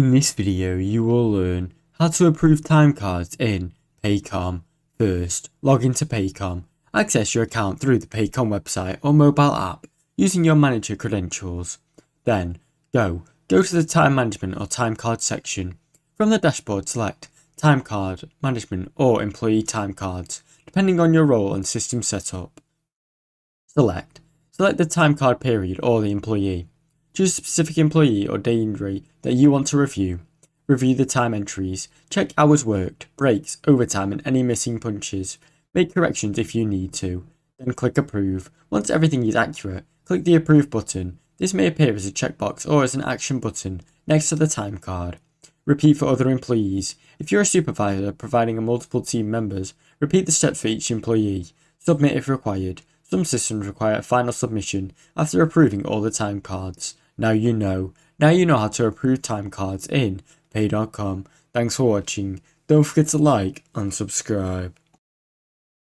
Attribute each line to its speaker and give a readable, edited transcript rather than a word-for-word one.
Speaker 1: In this video, you will learn how to approve time cards in Paycom. First, log into Paycom. Access your account through the Paycom website or mobile app using your manager credentials. Then, go to the Time Management or Time Card section. From the dashboard, select Time Card Management or Employee Timecards, depending on your role and system setup. Select the time card period or the employee. Choose a specific employee or day that you want to review. Review the time entries. Check hours worked, breaks, overtime and any missing punches. Make corrections if you need to. Then click Approve. Once everything is accurate, click the Approve button. This may appear as a checkbox or as an action button next to the time card. Repeat for other employees. If you're a supervisor providing a multiple team members, repeat the steps for each employee. Submit if required. Some systems require a final submission after approving all the time cards. Now you know how to approve time cards in Pay.com. Thanks for watching. Don't forget to like and subscribe.